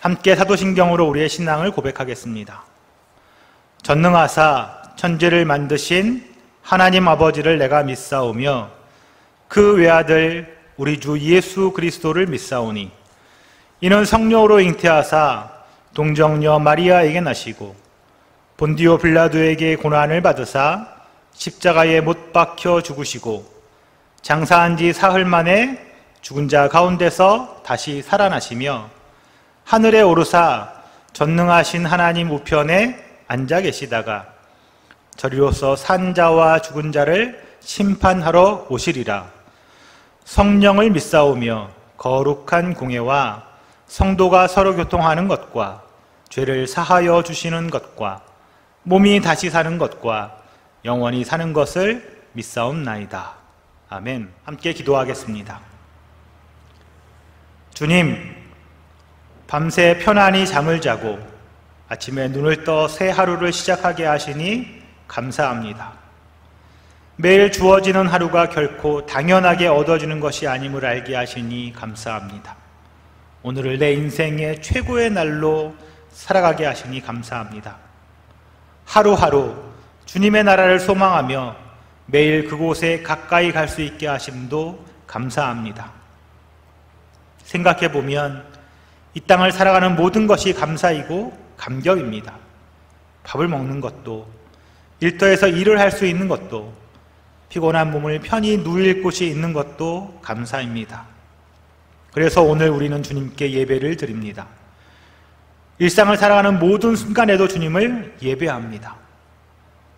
함께 사도신경으로 우리의 신앙을 고백하겠습니다. 전능하사 천지를 만드신 하나님 아버지를 내가 믿사오며 그 외아들 우리 주 예수 그리스도를 믿사오니 이는 성령으로 잉태하사 동정녀 마리아에게 나시고 본디오 빌라도에게 고난을 받으사 십자가에 못 박혀 죽으시고 장사한 지 사흘 만에 죽은 자 가운데서 다시 살아나시며 하늘에 오르사 전능하신 하나님 우편에 앉아 계시다가 저리로서 산 자와 죽은 자를 심판하러 오시리라. 성령을 믿사오며 거룩한 공예와 성도가 서로 교통하는 것과 죄를 사하여 주시는 것과 몸이 다시 사는 것과 영원히 사는 것을 믿사옵나이다. 아멘. 함께 기도하겠습니다. 주님, 밤새 편안히 잠을 자고 아침에 눈을 떠 새 하루를 시작하게 하시니 감사합니다. 매일 주어지는 하루가 결코 당연하게 얻어지는 것이 아님을 알게 하시니 감사합니다. 오늘을 내 인생의 최고의 날로 살아가게 하시니 감사합니다. 하루하루 주님의 나라를 소망하며 매일 그곳에 가까이 갈 수 있게 하심도 감사합니다. 생각해보면 이 땅을 살아가는 모든 것이 감사이고 감격입니다. 밥을 먹는 것도, 일터에서 일을 할 수 있는 것도, 피곤한 몸을 편히 누릴 곳이 있는 것도 감사입니다. 그래서 오늘 우리는 주님께 예배를 드립니다. 일상을 살아가는 모든 순간에도 주님을 예배합니다.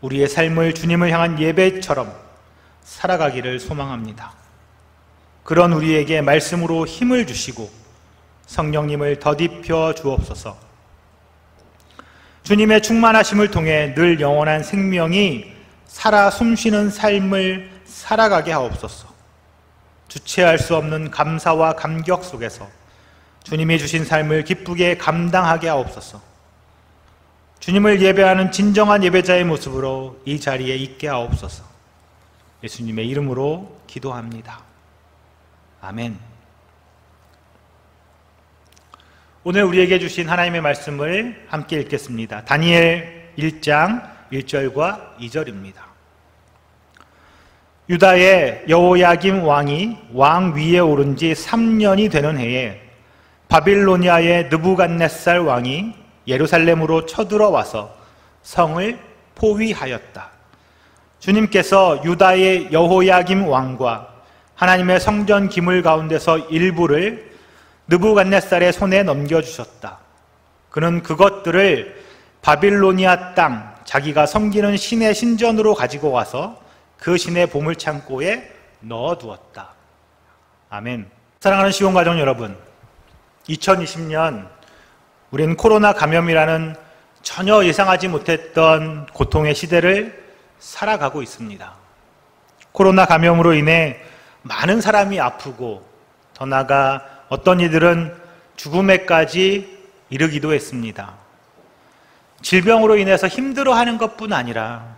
우리의 삶을 주님을 향한 예배처럼 살아가기를 소망합니다. 그런 우리에게 말씀으로 힘을 주시고 성령님을 덧입혀 주옵소서. 주님의 충만하심을 통해 늘 영원한 생명이 살아 숨쉬는 삶을 살아가게 하옵소서. 주체할 수 없는 감사와 감격 속에서 주님이 주신 삶을 기쁘게 감당하게 하옵소서. 주님을 예배하는 진정한 예배자의 모습으로 이 자리에 있게 하옵소서. 예수님의 이름으로 기도합니다. 아멘. 오늘 우리에게 주신 하나님의 말씀을 함께 읽겠습니다. 다니엘 1장 1절과 2절입니다. 유다의 여호야김 왕이 왕 위에 오른 지 3년이 되는 해에 바빌로니아의 느부갓네살 왕이 예루살렘으로 쳐들어와서 성을 포위하였다. 주님께서 유다의 여호야김 왕과 하나님의 성전 기물 가운데서 일부를 느부갓네살의 손에 넘겨주셨다. 그는 그것들을 바빌로니아 땅, 자기가 섬기는 신의 신전으로 가지고 와서 그 신의 보물창고에 넣어두었다. 아멘. 사랑하는 시온가족 여러분, 2020년 우리는 코로나 감염이라는 전혀 예상하지 못했던 고통의 시대를 살아가고 있습니다. 코로나 감염으로 인해 많은 사람이 아프고 더 나아가 어떤 이들은 죽음에까지 이르기도 했습니다. 질병으로 인해서 힘들어하는 것뿐 아니라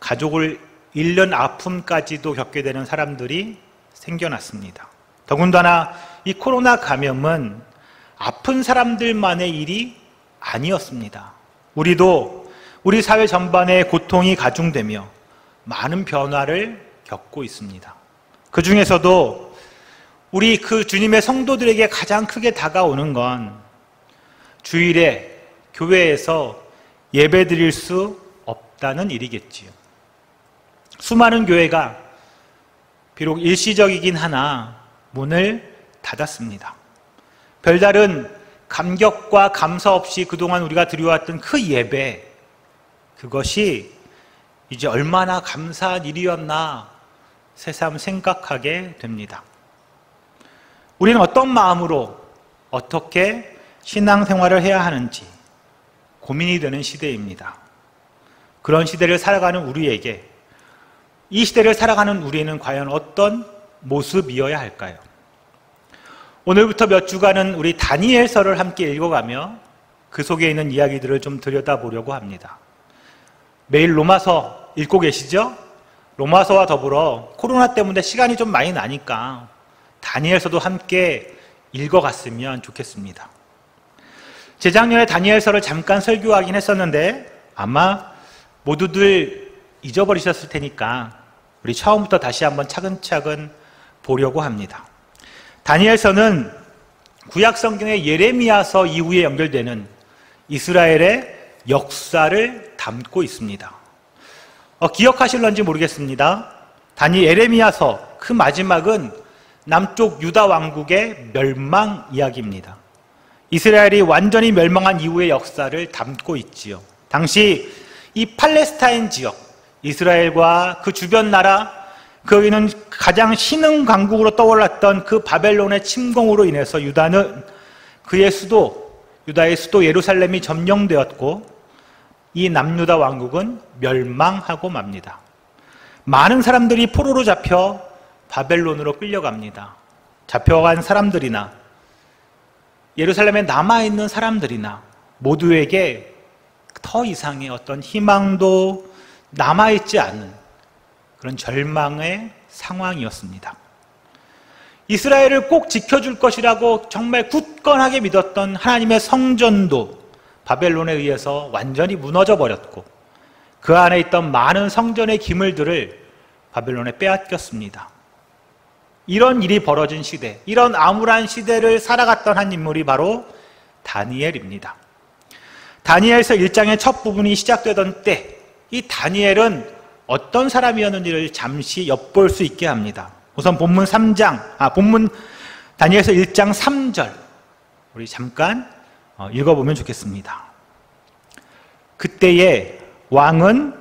가족을 잃는 아픔까지도 겪게 되는 사람들이 생겨났습니다. 더군다나 이 코로나 감염은 아픈 사람들만의 일이 아니었습니다. 우리도 우리 사회 전반에 고통이 가중되며 많은 변화를 겪고 있습니다. 그 중에서도 우리 그 주님의 성도들에게 가장 크게 다가오는 건 주일에 교회에서 예배 드릴 수 없다는 일이겠지요. 수많은 교회가 비록 일시적이긴 하나 문을 닫았습니다. 별다른 감격과 감사 없이 그동안 우리가 드려왔던 그 예배, 그것이 이제 얼마나 감사한 일이었나 새삼 생각하게 됩니다. 우리는 어떤 마음으로 어떻게 신앙생활을 해야 하는지 고민이 되는 시대입니다. 그런 시대를 살아가는 우리에게, 이 시대를 살아가는 우리는 과연 어떤 모습이어야 할까요? 오늘부터 몇 주간은 우리 다니엘서를 함께 읽어가며 그 속에 있는 이야기들을 좀 들여다보려고 합니다. 매일 로마서 읽고 계시죠? 로마서와 더불어 코로나 때문에 시간이 좀 많이 나니까 다니엘서도 함께 읽어갔으면 좋겠습니다. 재작년에 다니엘서를 잠깐 설교하긴 했었는데 아마 모두들 잊어버리셨을 테니까 우리 처음부터 다시 한번 차근차근 보려고 합니다. 다니엘서는 구약 성경의 예레미야서 이후에 연결되는 이스라엘의 역사를 담고 있습니다. 기억하실런지 모르겠습니다. 예레미야서 그 마지막은 남쪽 유다 왕국의 멸망 이야기입니다. 이스라엘이 완전히 멸망한 이후의 역사를 담고 있지요. 당시 이 팔레스타인 지역, 이스라엘과 그 주변 나라, 거기는 가장 신흥 강국으로 떠올랐던 그 바벨론의 침공으로 인해서 유다의 수도 예루살렘이 점령되었고 이 남유다 왕국은 멸망하고 맙니다. 많은 사람들이 포로로 잡혀 바벨론으로 끌려갑니다. 잡혀간 사람들이나 예루살렘에 남아있는 사람들이나 모두에게 더 이상의 어떤 희망도 남아있지 않은 그런 절망의 상황이었습니다. 이스라엘을 꼭 지켜줄 것이라고 정말 굳건하게 믿었던 하나님의 성전도 바벨론에 의해서 완전히 무너져 버렸고 그 안에 있던 많은 성전의 기물들을 바벨론에 빼앗겼습니다. 이런 일이 벌어진 시대, 이런 암울한 시대를 살아갔던 한 인물이 바로 다니엘입니다. 다니엘서 1장의 첫 부분이 시작되던 때 이 다니엘은 어떤 사람이었는지를 잠시 엿볼 수 있게 합니다. 우선 본문 다니엘서 1장 3절 우리 잠깐 읽어보면 좋겠습니다. 그때에 왕은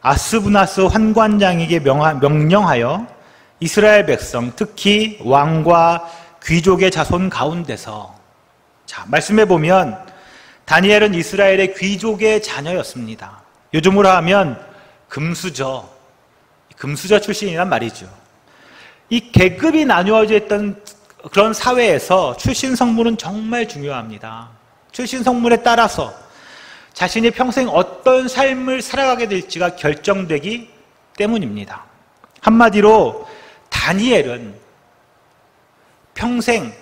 아스부나스 환관장에게 명령하여 이스라엘 백성, 특히 왕과 귀족의 자손 가운데서, 말씀해 보면 다니엘은 이스라엘의 귀족의 자녀였습니다. 요즘으로 하면 금수저 출신이란 말이죠. 이 계급이 나누어져 있던 그런 사회에서 출신 성분은 정말 중요합니다. 출신 성분에 따라서 자신이 평생 어떤 삶을 살아가게 될지가 결정되기 때문입니다. 한마디로 다니엘은 평생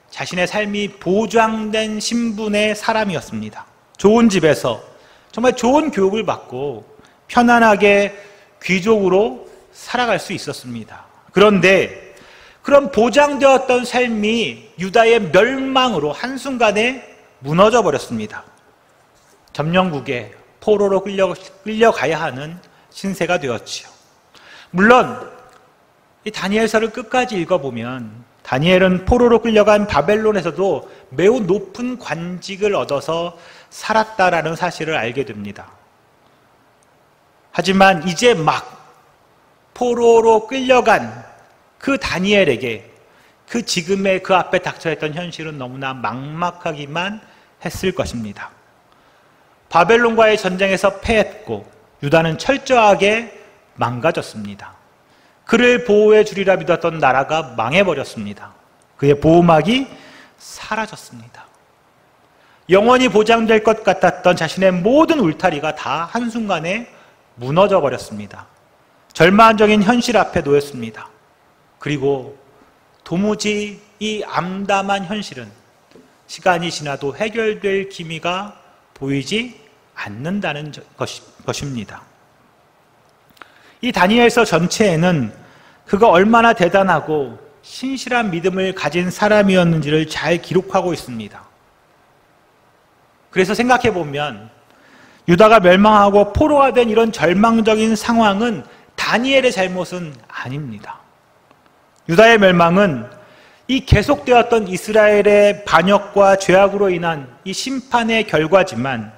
자신의 삶이 보장된 신분의 사람이었습니다. 좋은 집에서 정말 좋은 교육을 받고 편안하게 귀족으로 살아갈 수 있었습니다. 그런데 그런 보장되었던 삶이 유다의 멸망으로 한순간에 무너져 버렸습니다. 점령국에 포로로 끌려가야 하는 신세가 되었지요. 물론 이 다니엘서를 끝까지 읽어보면 다니엘은 포로로 끌려간 바벨론에서도 매우 높은 관직을 얻어서 살았다라는 사실을 알게 됩니다. 하지만 이제 막 포로로 끌려간 그 다니엘에게 그 지금의 그 앞에 닥쳐있던 현실은 너무나 막막하기만 했을 것입니다. 바벨론과의 전쟁에서 패했고 유다는 철저하게 망가졌습니다. 그를 보호해 주리라 믿었던 나라가 망해버렸습니다. 그의 보호막이 사라졌습니다. 영원히 보장될 것 같았던 자신의 모든 울타리가 다 한순간에 무너져 버렸습니다. 절망적인 현실 앞에 놓였습니다. 그리고 도무지 이 암담한 현실은 시간이 지나도 해결될 기미가 보이지 않는다는 것입니다. 이 다니엘서 전체에는 그가 얼마나 대단하고 신실한 믿음을 가진 사람이었는지를 잘 기록하고 있습니다. 그래서 생각해 보면 유다가 멸망하고 포로가 된 이런 절망적인 상황은 다니엘의 잘못은 아닙니다. 유다의 멸망은 이 계속되었던 이스라엘의 반역과 죄악으로 인한 이 심판의 결과지만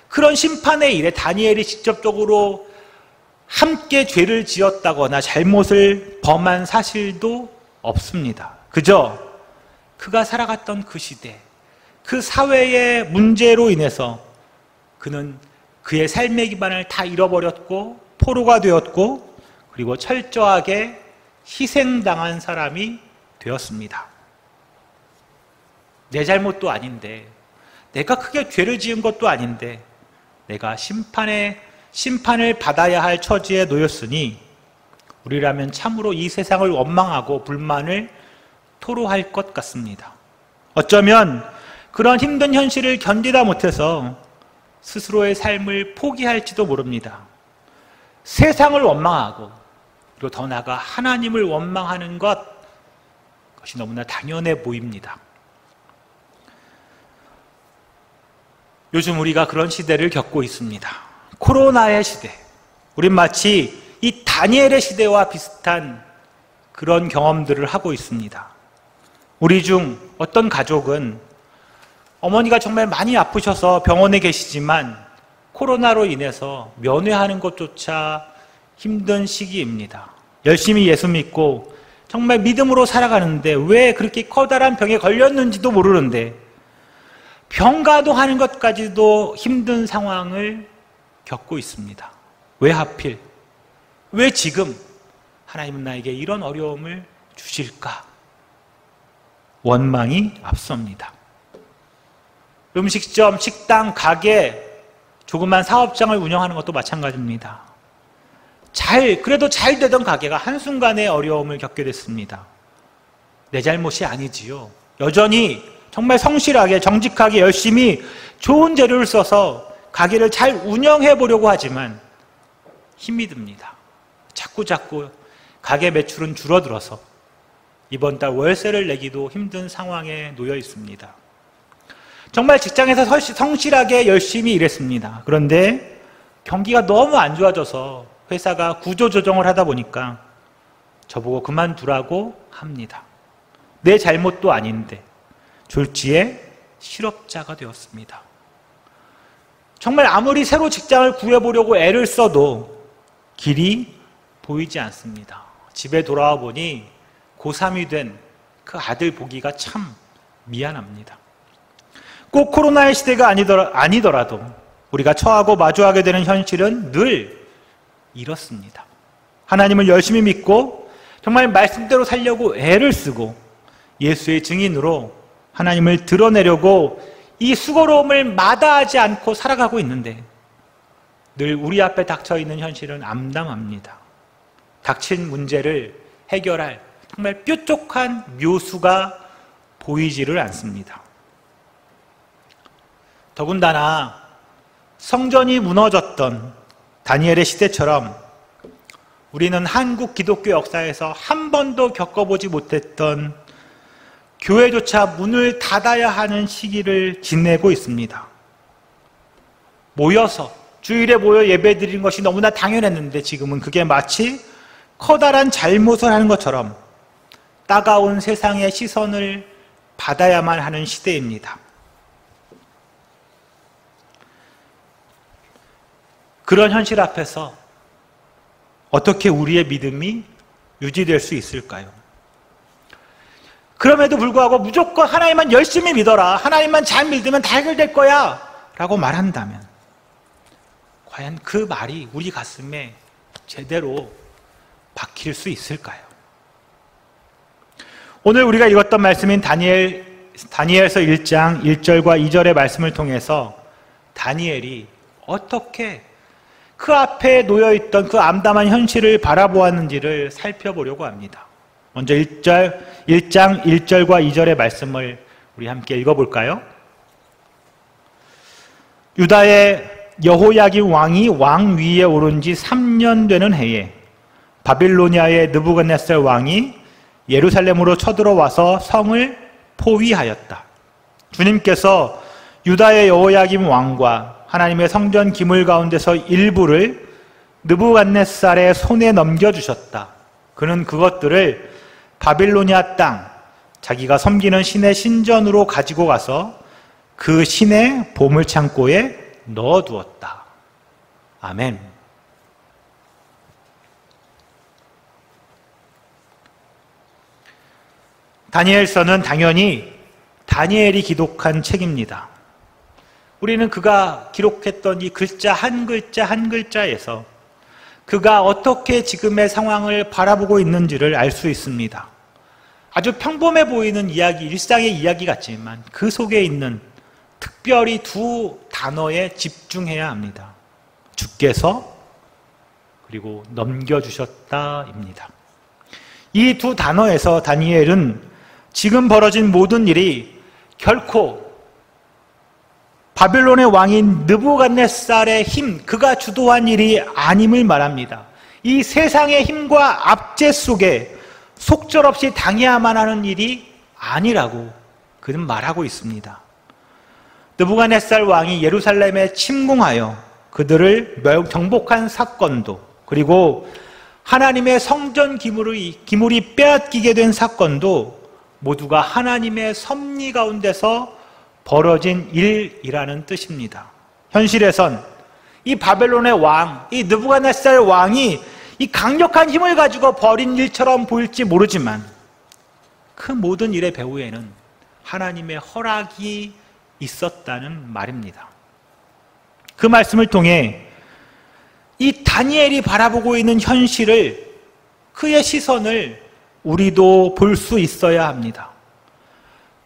그런 심판의 일에 다니엘이 직접적으로 함께 죄를 지었다거나 잘못을 범한 사실도 없습니다. 그저 그가 살아갔던 그 시대, 그 사회의 문제로 인해서 그는 그의 삶의 기반을 다 잃어버렸고 포로가 되었고 그리고 철저하게 희생당한 사람이 되었습니다. 내 잘못도 아닌데, 내가 크게 죄를 지은 것도 아닌데 내가 심판을 받아야 할 처지에 놓였으니 우리라면 참으로 이 세상을 원망하고 불만을 토로할 것 같습니다. 어쩌면 그런 힘든 현실을 견디다 못해서 스스로의 삶을 포기할지도 모릅니다. 세상을 원망하고 그리고 더 나아가 하나님을 원망하는 그것이 너무나 당연해 보입니다. 요즘 우리가 그런 시대를 겪고 있습니다. 코로나의 시대. 우린 마치 이 다니엘의 시대와 비슷한 그런 경험들을 하고 있습니다. 우리 중 어떤 가족은 어머니가 정말 많이 아프셔서 병원에 계시지만 코로나로 인해서 면회하는 것조차 힘든 시기입니다. 열심히 예수 믿고 정말 믿음으로 살아가는데 왜 그렇게 커다란 병에 걸렸는지도 모르는데 병가동하는 것까지도 힘든 상황을 겪고 있습니다. 왜 하필? 왜 지금 하나님은 나에게 이런 어려움을 주실까? 원망이 앞섭니다. 음식점, 식당, 가게, 조그만 사업장을 운영하는 것도 마찬가지입니다. 그래도 잘 되던 가게가 한순간에 어려움을 겪게 됐습니다. 내 잘못이 아니지요. 여전히 정말 성실하게, 정직하게, 열심히 좋은 재료를 써서 가게를 잘 운영해 보려고 하지만 힘이 듭니다. 자꾸 가게 매출은 줄어들어서 이번 달 월세를 내기도 힘든 상황에 놓여 있습니다. 정말 직장에서 성실하게 열심히 일했습니다. 그런데 경기가 너무 안 좋아져서 회사가 구조조정을 하다 보니까 저보고 그만두라고 합니다. 내 잘못도 아닌데 졸지에 실업자가 되었습니다. 정말 아무리 새로 직장을 구해보려고 애를 써도 길이 보이지 않습니다. 집에 돌아와 보니 고3이 된 그 아들 보기가 참 미안합니다. 꼭 코로나의 시대가 아니더라도 우리가 처하고 마주하게 되는 현실은 늘 이렇습니다. 하나님을 열심히 믿고 정말 말씀대로 살려고 애를 쓰고 예수의 증인으로 하나님을 드러내려고 이 수고로움을 마다하지 않고 살아가고 있는데 늘 우리 앞에 닥쳐있는 현실은 암담합니다. 닥친 문제를 해결할 정말 뾰족한 묘수가 보이지를 않습니다. 더군다나 성전이 무너졌던 다니엘의 시대처럼 우리는 한국 기독교 역사에서 한 번도 겪어보지 못했던 교회조차 문을 닫아야 하는 시기를 지내고 있습니다. 주일에 모여 예배드리는 것이 너무나 당연했는데 지금은 그게 마치 커다란 잘못을 하는 것처럼 따가운 세상의 시선을 받아야만 하는 시대입니다. 그런 현실 앞에서 어떻게 우리의 믿음이 유지될 수 있을까요? 그럼에도 불구하고 무조건 하나님만 열심히 믿어라, 하나님만 잘 믿으면 다 해결될 거야 라고 말한다면 과연 그 말이 우리 가슴에 제대로 박힐 수 있을까요? 오늘 우리가 읽었던 말씀인 다니엘서 1장 1절과 2절의 말씀을 통해서 다니엘이 어떻게 그 앞에 놓여있던 그 암담한 현실을 바라보았는지를 살펴보려고 합니다. 먼저 1장 1절과 2절의 말씀을 우리 함께 읽어볼까요? 유다의 여호야김 왕이 왕위에 오른 지 3년 되는 해에 바빌로니아의 느부갓네살 왕이 예루살렘으로 쳐들어와서 성을 포위하였다. 주님께서 유다의 여호야김 왕과 하나님의 성전 기물 가운데서 일부를 느부갓네살의 손에 넘겨주셨다. 그는 그것들을 바빌로니아 땅, 자기가 섬기는 신의 신전으로 가지고 가서 그 신의 보물창고에 넣어두었다. 아멘. 다니엘서는 당연히 다니엘이 기록한 책입니다. 우리는 그가 기록했던 이 글자 한 글자에서 그가 어떻게 지금의 상황을 바라보고 있는지를 알 수 있습니다. 아주 평범해 보이는 이야기, 일상의 이야기 같지만 그 속에 있는 특별히 두 단어에 집중해야 합니다. 주께서 그리고 넘겨주셨다입니다. 이 두 단어에서 다니엘은 지금 벌어진 모든 일이 결코 바벨론의 왕인 느부갓네살의 힘, 그가 주도한 일이 아님을 말합니다. 이 세상의 힘과 압제 속에 속절없이 당해야만 하는 일이 아니라고 그는 말하고 있습니다. 느부갓네살 왕이 예루살렘에 침공하여 그들을 정복한 사건도, 그리고 하나님의 성전 기물이 빼앗기게 된 사건도 모두가 하나님의 섭리 가운데서 벌어진 일이라는 뜻입니다. 현실에선 이 바벨론의 왕, 이 느부갓네살 왕이 이 강력한 힘을 가지고 벌인 일처럼 보일지 모르지만 그 모든 일의 배후에는 하나님의 허락이 있었다는 말입니다. 그 말씀을 통해 이 다니엘이 바라보고 있는 현실을, 그의 시선을 우리도 볼 수 있어야 합니다.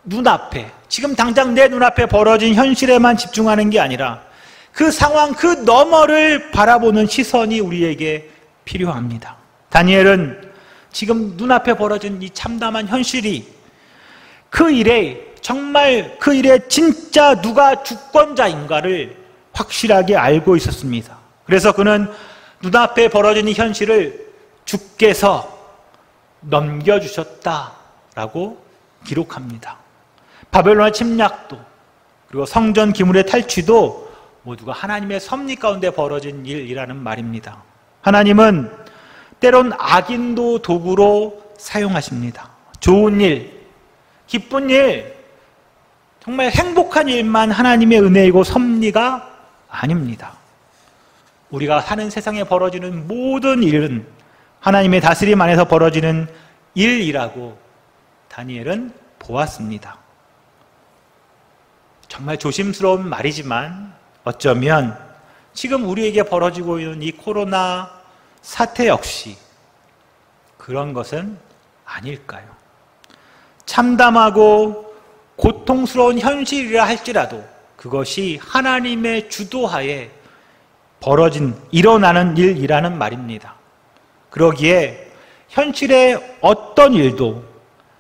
눈앞에, 지금 당장 내 눈앞에 벌어진 현실에만 집중하는 게 아니라 그 상황 그 너머를 바라보는 시선이 우리에게 필요합니다. 다니엘은 지금 눈앞에 벌어진 이 참담한 현실이 그 일에, 정말 그 일에 진짜 누가 주권자인가를 확실하게 알고 있었습니다. 그래서 그는 눈앞에 벌어진 이 현실을 주께서 넘겨주셨다라고 기록합니다. 바벨론의 침략도, 그리고 성전 기물의 탈취도 모두가 하나님의 섭리 가운데 벌어진 일이라는 말입니다. 하나님은 때론 악인도 도구로 사용하십니다. 좋은 일, 기쁜 일, 정말 행복한 일만 하나님의 은혜이고 섭리가 아닙니다. 우리가 사는 세상에 벌어지는 모든 일은 하나님의 다스림 안에서 벌어지는 일이라고 다니엘은 보았습니다. 정말 조심스러운 말이지만 어쩌면 지금 우리에게 벌어지고 있는 이 코로나 사태 역시 그런 것은 아닐까요? 참담하고 고통스러운 현실이라 할지라도 그것이 하나님의 주도하에 일어나는 일이라는 말입니다. 그러기에 현실의 어떤 일도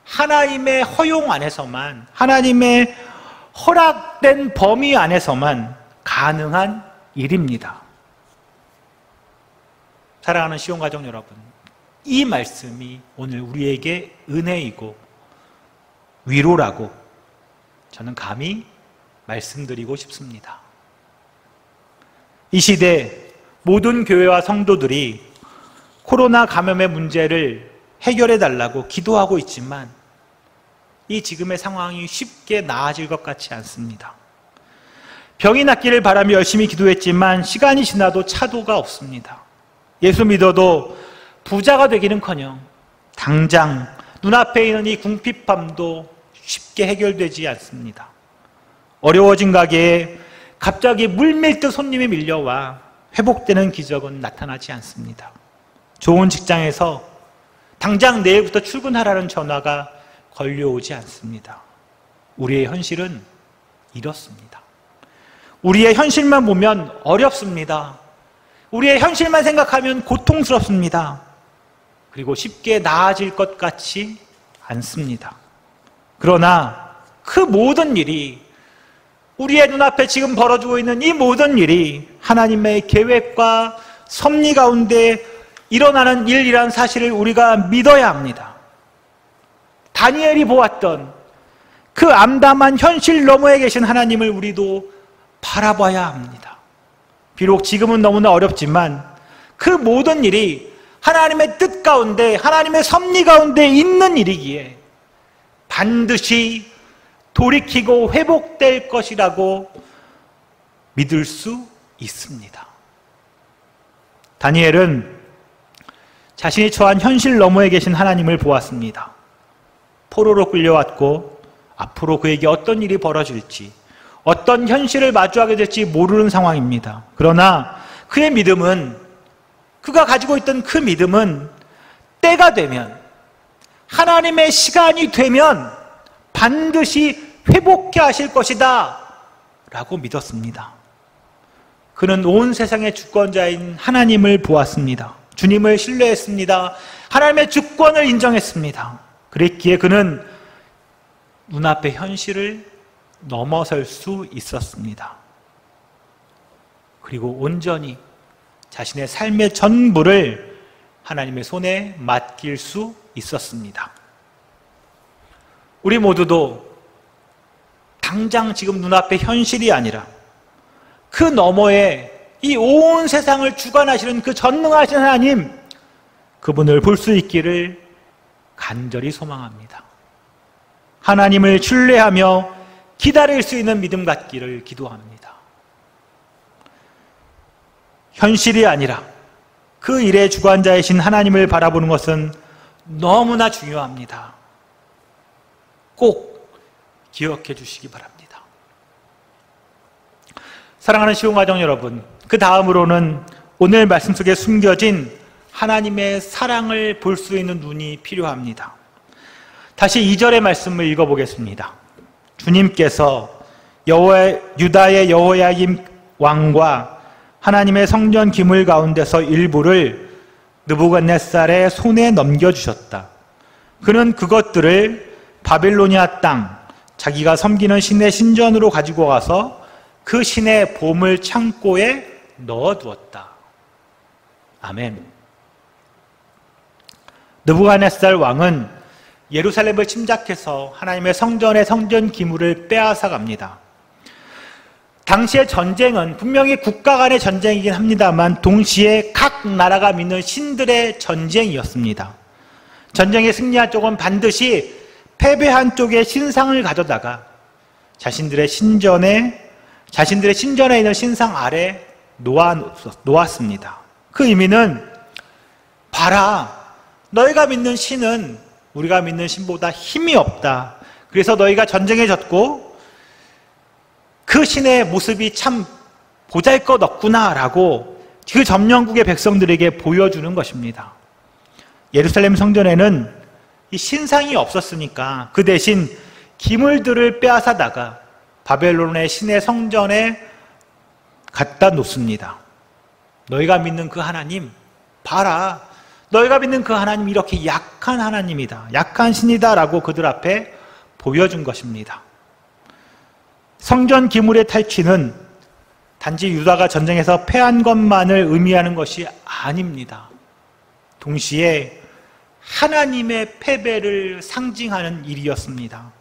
하나님의 허용 안에서만, 하나님의 허락된 범위 안에서만 가능한 일입니다. 사랑하는 시온가족 여러분, 이 말씀이 오늘 우리에게 은혜이고 위로라고 저는 감히 말씀드리고 싶습니다. 이 시대 모든 교회와 성도들이 코로나 감염의 문제를 해결해 달라고 기도하고 있지만 이 지금의 상황이 쉽게 나아질 것 같지 않습니다. 병이 낫기를 바라며 열심히 기도했지만 시간이 지나도 차도가 없습니다. 예수 믿어도 부자가 되기는커녕 당장 눈앞에 있는 이 궁핍함도 쉽게 해결되지 않습니다. 어려워진 가게에 갑자기 물밀듯 손님이 밀려와 회복되는 기적은 나타나지 않습니다. 좋은 직장에서 당장 내일부터 출근하라는 전화가 걸려오지 않습니다. 우리의 현실은 이렇습니다. 우리의 현실만 보면 어렵습니다. 우리의 현실만 생각하면 고통스럽습니다. 그리고 쉽게 나아질 것 같지 않습니다. 그러나 그 모든 일이, 우리의 눈앞에 지금 벌어지고 있는 이 모든 일이 하나님의 계획과 섭리 가운데 일어나는 일이라는 사실을 우리가 믿어야 합니다. 다니엘이 보았던 그 암담한 현실 너머에 계신 하나님을 우리도 바라봐야 합니다. 비록 지금은 너무나 어렵지만 그 모든 일이 하나님의 뜻 가운데, 하나님의 섭리 가운데 있는 일이기에 반드시 돌이키고 회복될 것이라고 믿을 수 있습니다. 다니엘은 자신이 처한 현실 너머에 계신 하나님을 보았습니다. 포로로 끌려왔고 앞으로 그에게 어떤 일이 벌어질지, 어떤 현실을 마주하게 될지 모르는 상황입니다. 그러나 그의 믿음은, 그가 가지고 있던 그 믿음은 때가 되면, 하나님의 시간이 되면 반드시 회복해 하실 것이다 라고 믿었습니다. 그는 온 세상의 주권자인 하나님을 보았습니다. 주님을 신뢰했습니다. 하나님의 주권을 인정했습니다. 그랬기에 그는 눈앞의 현실을 넘어설 수 있었습니다. 그리고 온전히 자신의 삶의 전부를 하나님의 손에 맡길 수 있었습니다. 우리 모두도 당장 지금 눈앞의 현실이 아니라 그 너머에 이 온 세상을 주관하시는 그 전능하신 하나님, 그분을 볼 수 있기를 간절히 소망합니다. 하나님을 신뢰하며 기다릴 수 있는 믿음 갖기를 기도합니다. 현실이 아니라 그 일의 주관자이신 하나님을 바라보는 것은 너무나 중요합니다. 꼭 기억해 주시기 바랍니다. 사랑하는 시온가정 여러분, 그 다음으로는 오늘 말씀 속에 숨겨진 하나님의 사랑을 볼 수 있는 눈이 필요합니다. 다시 2절의 말씀을 읽어보겠습니다. 주님께서 유다의 여호야김 왕과 하나님의 성전 기물 가운데서 일부를 느부갓네살의 손에 넘겨주셨다. 그는 그것들을 바빌로니아 땅, 자기가 섬기는 신의 신전으로 가지고 가서 그 신의 보물 창고에 넣어두었다. 아멘. 느부갓네살 왕은 예루살렘을 침략해서 하나님의 성전의 성전 기물을 빼앗아 갑니다. 당시의 전쟁은 분명히 국가 간의 전쟁이긴 합니다만 동시에 각 나라가 믿는 신들의 전쟁이었습니다. 전쟁에 승리한 쪽은 반드시 패배한 쪽의 신상을 가져다가 자신들의 신전에 있는 신상 아래 놓았습니다. 그 의미는, 봐라, 너희가 믿는 신은 우리가 믿는 신보다 힘이 없다. 그래서 너희가 전쟁에 졌고 그 신의 모습이 참 보잘것없구나 라고 그 점령국의 백성들에게 보여주는 것입니다. 예루살렘 성전에는 이 신상이 없었으니까 그 대신 기물들을 빼앗아다가 바벨론의 신의 성전에 갖다 놓습니다. 너희가 믿는 그 하나님, 봐라, 너희가 믿는 그 하나님 이렇게 약한 하나님이다, 약한 신이다 라고 그들 앞에 보여준 것입니다. 성전 기물의 탈취는 단지 유다가 전쟁에서 패한 것만을 의미하는 것이 아닙니다. 동시에 하나님의 패배를 상징하는 일이었습니다.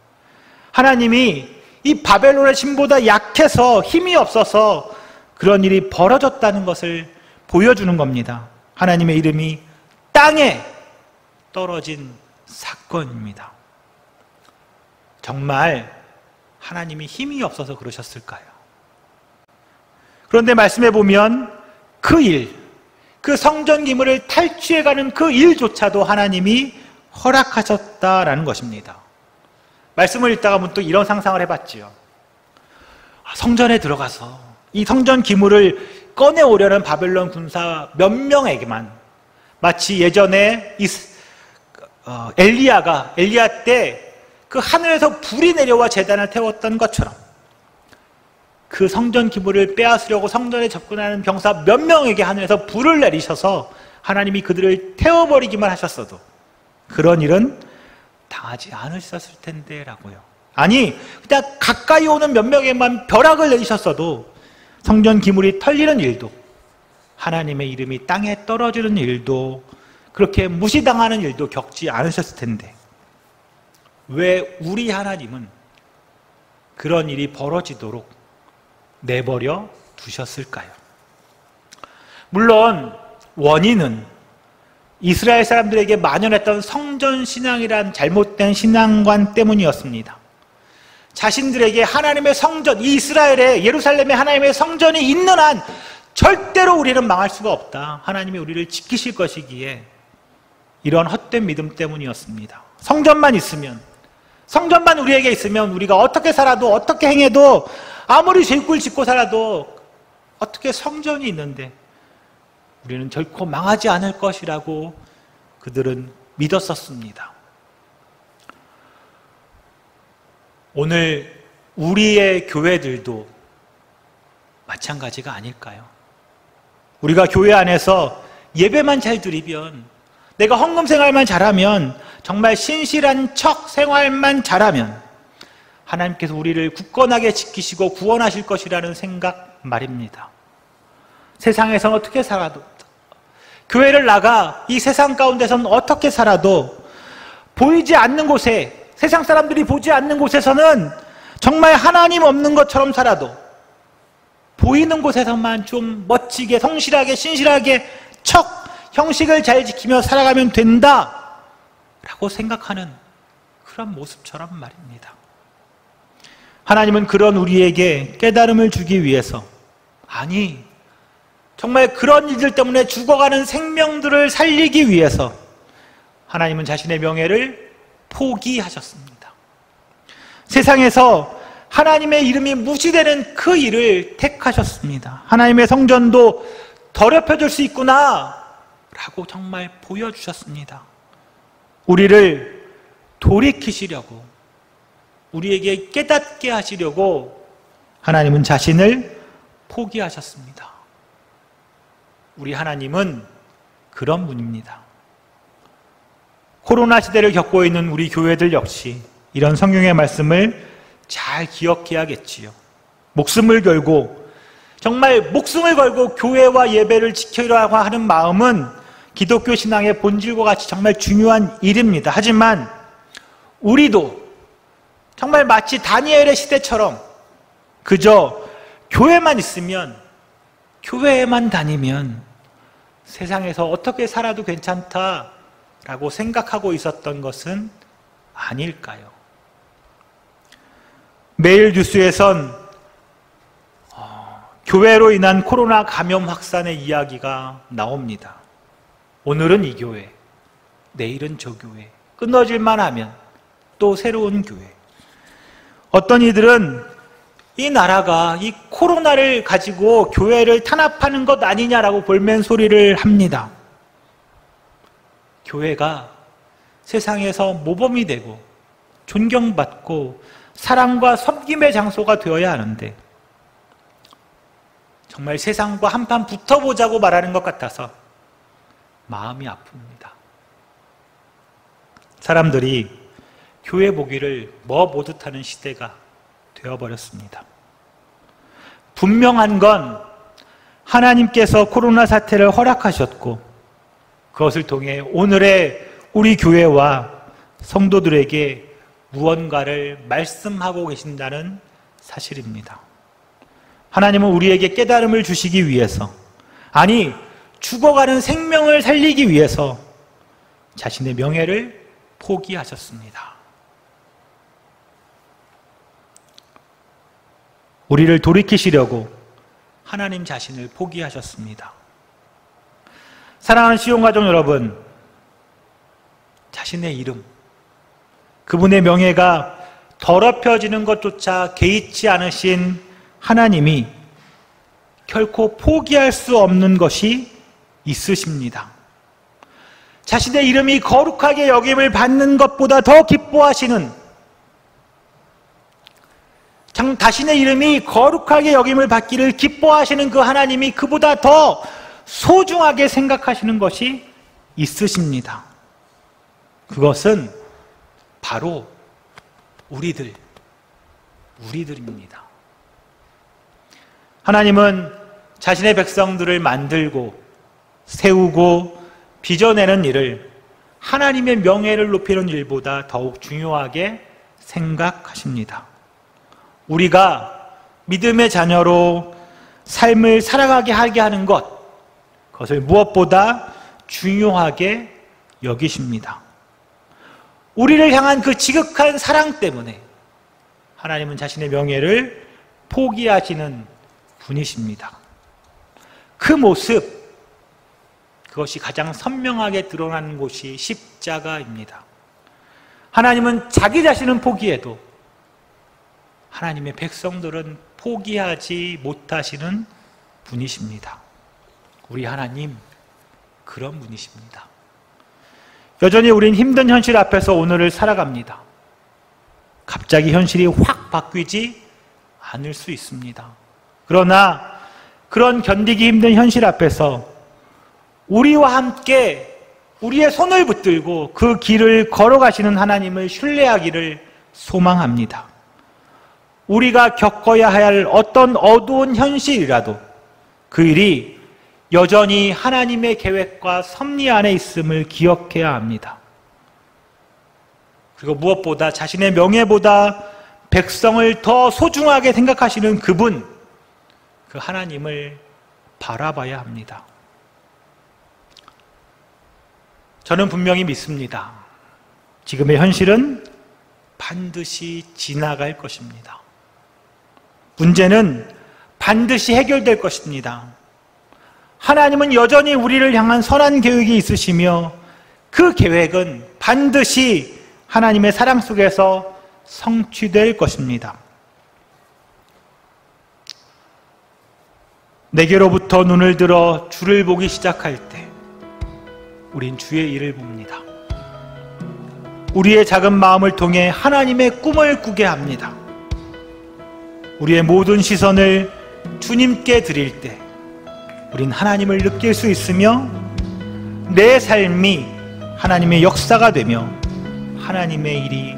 하나님이 이 바벨론의 신보다 약해서 힘이 없어서 그런 일이 벌어졌다는 것을 보여주는 겁니다. 하나님의 이름이 땅에 떨어진 사건입니다. 정말 하나님이 힘이 없어서 그러셨을까요? 그런데 말씀해 보면 그 성전 기물을 탈취해가는 그 일조차도 하나님이 허락하셨다라는 것입니다. 말씀을 읽다가 문득 이런 상상을 해봤지요. 성전에 들어가서 이 성전 기물을 꺼내오려는 바벨론 군사 몇 명에게만, 마치 예전에 엘리야 때 그 하늘에서 불이 내려와 제단을 태웠던 것처럼 그 성전 기물을 빼앗으려고 성전에 접근하는 병사 몇 명에게 하늘에서 불을 내리셔서 하나님이 그들을 태워버리기만 하셨어도 그런 일은 당하지 않으셨을 텐데 라고요. 아니, 그냥 가까이 오는 몇 명에만 벼락을 내리셨어도 성전 기물이 털리는 일도, 하나님의 이름이 땅에 떨어지는 일도, 그렇게 무시당하는 일도 겪지 않으셨을 텐데 왜 우리 하나님은 그런 일이 벌어지도록 내버려 두셨을까요? 물론 원인은 이스라엘 사람들에게 만연했던 성전신앙이란 잘못된 신앙관 때문이었습니다. 자신들에게 하나님의 성전, 이 이스라엘의 예루살렘에 하나님의 성전이 있는 한 절대로 우리는 망할 수가 없다, 하나님이 우리를 지키실 것이기에 이런 헛된 믿음 때문이었습니다. 성전만 우리에게 있으면 우리가 어떻게 살아도, 어떻게 행해도, 아무리 죄꿀 짓고 살아도 어떻게 성전이 있는데 우리는 결코 망하지 않을 것이라고 그들은 믿었었습니다. 오늘 우리의 교회들도 마찬가지가 아닐까요? 우리가 교회 안에서 예배만 잘 드리면, 내가 헌금 생활만 잘하면, 정말 신실한 척 생활만 잘하면 하나님께서 우리를 굳건하게 지키시고 구원하실 것이라는 생각 말입니다. 세상에서 어떻게 살아도, 교회를 나가 이 세상 가운데서는 어떻게 살아도 보이지 않는 곳에, 세상 사람들이 보지 않는 곳에서는 정말 하나님 없는 것처럼 살아도 보이는 곳에서만 좀 멋지게, 성실하게, 신실하게 형식을 잘 지키며 살아가면 된다 라고 생각하는 그런 모습처럼 말입니다. 하나님은 그런 우리에게 깨달음을 주기 위해서, 아니 정말 그런 일들 때문에 죽어가는 생명들을 살리기 위해서 하나님은 자신의 명예를 포기하셨습니다. 세상에서 하나님의 이름이 무시되는 그 일을 택하셨습니다. 하나님의 성전도 더럽혀질 수 있구나 라고 정말 보여주셨습니다. 우리를 돌이키시려고, 우리에게 깨닫게 하시려고 하나님은 자신을 포기하셨습니다. 우리 하나님은 그런 분입니다. 코로나 시대를 겪고 있는 우리 교회들 역시 이런 성경의 말씀을 잘 기억해야겠지요. 목숨을 걸고, 정말 목숨을 걸고 교회와 예배를 지키려고 하는 마음은 기독교 신앙의 본질과 같이 정말 중요한 일입니다. 하지만 우리도 정말 마치 다니엘의 시대처럼 그저 교회만 있으면, 교회에만 다니면 세상에서 어떻게 살아도 괜찮다라고 생각하고 있었던 것은 아닐까요? 매일 뉴스에선 교회로 인한 코로나 감염 확산의 이야기가 나옵니다. 오늘은 이 교회, 내일은 저 교회, 끊어질만 하면 또 새로운 교회. 어떤 이들은 이 나라가 이 코로나를 가지고 교회를 탄압하는 것 아니냐라고 볼멘 소리를 합니다. 교회가 세상에서 모범이 되고 존경받고 사랑과 섬김의 장소가 되어야 하는데 정말 세상과 한판 붙어보자고 말하는 것 같아서 마음이 아픕니다. 사람들이 교회 보기를 뭐보듯 하는 시대가 되어버렸습니다. 분명한 건 하나님께서 코로나 사태를 허락하셨고 그것을 통해 오늘의 우리 교회와 성도들에게 무언가를 말씀하고 계신다는 사실입니다. 하나님은 우리에게 깨달음을 주시기 위해서, 아니 죽어가는 생명을 살리기 위해서 자신의 명예를 포기하셨습니다. 우리를 돌이키시려고 하나님 자신을 포기하셨습니다. 사랑하는 시온가족 여러분, 자신의 이름, 그분의 명예가 더럽혀지는 것조차 개의치 않으신 하나님이 결코 포기할 수 없는 것이 있으십니다. 자신의 이름이 거룩하게 여김을 받는 것보다 더 기뻐하시는, 자신의 이름이 거룩하게 여김을 받기를 기뻐하시는 그 하나님이 그보다 더 소중하게 생각하시는 것이 있으십니다. 그것은 바로 우리들입니다. 하나님은 자신의 백성들을 만들고 세우고 빚어내는 일을 하나님의 명예를 높이는 일보다 더욱 중요하게 생각하십니다. 우리가 믿음의 자녀로 삶을 살아가게 하게 하는 것, 그것을 무엇보다 중요하게 여기십니다. 우리를 향한 그 지극한 사랑 때문에 하나님은 자신의 명예를 포기하시는 분이십니다. 그 모습, 그것이 가장 선명하게 드러나는 곳이 십자가입니다. 하나님은 자기 자신은 포기해도 하나님의 백성들은 포기하지 못하시는 분이십니다. 우리 하나님, 그런 분이십니다. 여전히 우린 힘든 현실 앞에서 오늘을 살아갑니다. 갑자기 현실이 확 바뀌지 않을 수 있습니다. 그러나 그런 견디기 힘든 현실 앞에서 우리와 함께 우리의 손을 붙들고 그 길을 걸어가시는 하나님을 신뢰하기를 소망합니다. 우리가 겪어야 할 어떤 어두운 현실이라도 그 일이 여전히 하나님의 계획과 섭리 안에 있음을 기억해야 합니다. 그리고 무엇보다 자신의 명예보다 백성을 더 소중하게 생각하시는 그분, 그 하나님을 바라봐야 합니다. 저는 분명히 믿습니다. 지금의 현실은 반드시 지나갈 것입니다. 문제는 반드시 해결될 것입니다. 하나님은 여전히 우리를 향한 선한 계획이 있으시며 그 계획은 반드시 하나님의 사랑 속에서 성취될 것입니다. 내게로부터 눈을 들어 주를 보기 시작할 때 우린 주의 일을 봅니다. 우리의 작은 마음을 통해 하나님의 꿈을 꾸게 합니다. 우리의 모든 시선을 주님께 드릴 때 우린 하나님을 느낄 수 있으며 내 삶이 하나님의 역사가 되며 하나님의 일이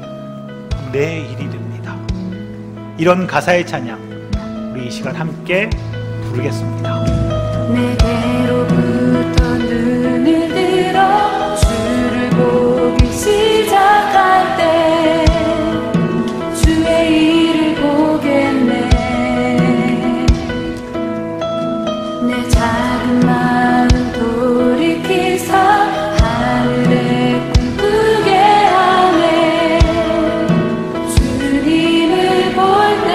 내 일이 됩니다. 이런 가사의 찬양 우리 이 시간 함께 부르겠습니다. 내게로부터 눈을 들어 주를 보기 시작할 때 주의 일을 보겠네. 내 작은 마음 돌이키사 하늘에 꿈꾸게 하네. 주님을 볼 때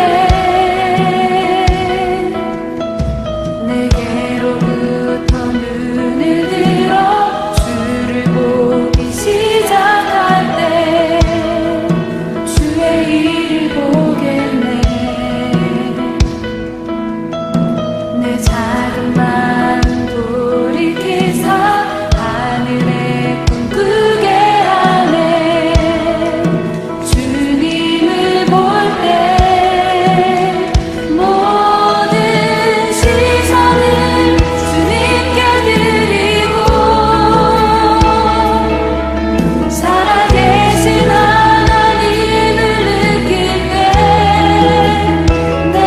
내게로부터 눈을 들어 주를 보기 시작할 때 주의 일을 보겠네. 내 작은 마음 돌이키사 하늘에 꿈꾸게 하네. 주님을 볼 때 모든 시선을 주님께 드리고 살아계신 하나님을 느낄 때 내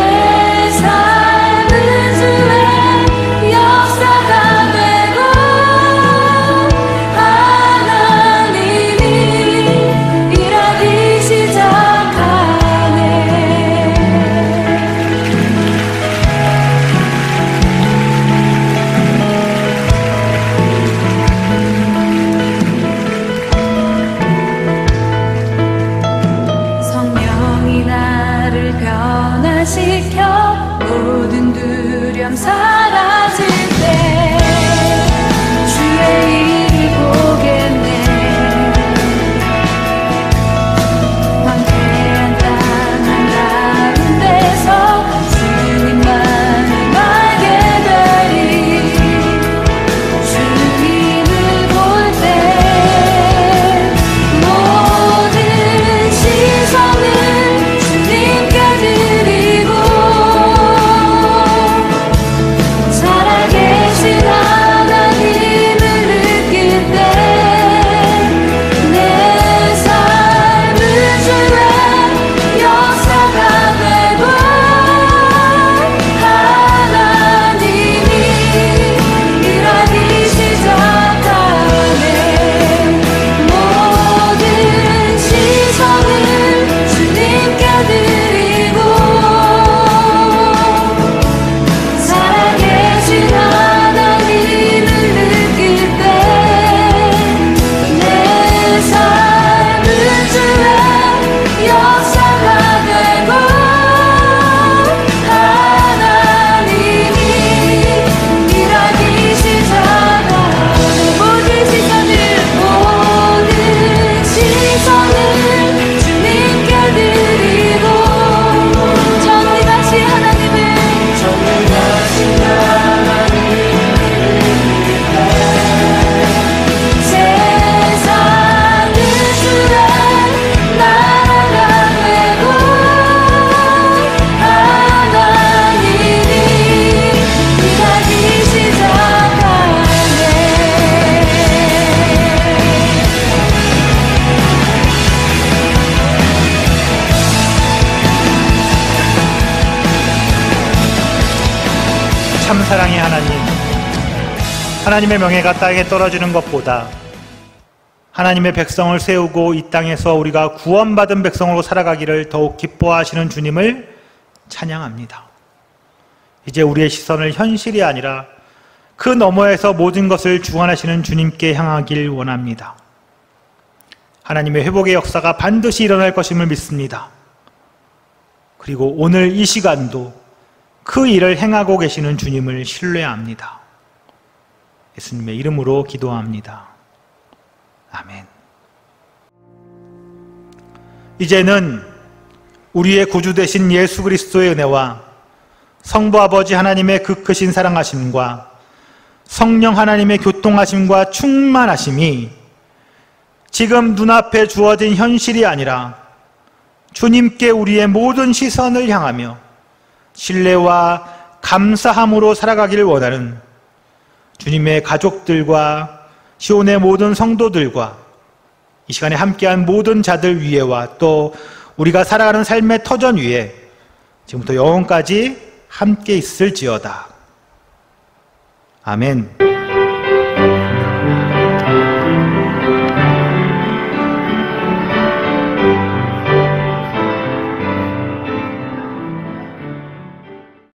삶은 주의 역사가 되고 하나님이 일하기 시작하네. 성령이 나를 변화시켜 모든 두려움 사라질 때 주의 일을 보겠네. 황폐한 땅 한가운데서 주님만을 알게 되리. 주님을 볼 때 모든 시선을 주님께 드리고 살아계신 참사랑의 하나님, 하나님의 명예가 땅에 떨어지는 것보다 하나님의 백성을 세우고 이 땅에서 우리가 구원받은 백성으로 살아가기를 더욱 기뻐하시는 주님을 찬양합니다. 이제 우리의 시선을 현실이 아니라 그 너머에서 모든 것을 주관하시는 주님께 향하길 원합니다. 하나님의 회복의 역사가 반드시 일어날 것임을 믿습니다. 그리고 오늘 이 시간도 그 일을 행하고 계시는 주님을 신뢰합니다. 예수님의 이름으로 기도합니다. 아멘. 이제는 우리의 구주 되신 예수 그리스도의 은혜와 성부 아버지 하나님의 그 크신 사랑하심과 성령 하나님의 교통하심과 충만하심이 지금 눈앞에 주어진 현실이 아니라 주님께 우리의 모든 시선을 향하며 신뢰와 감사함으로 살아가기를 원하는 주님의 가족들과 시온의 모든 성도들과 이 시간에 함께한 모든 자들 위에와 또 우리가 살아가는 삶의 터전 위에 지금부터 영원까지 함께 있을지어다. 아멘.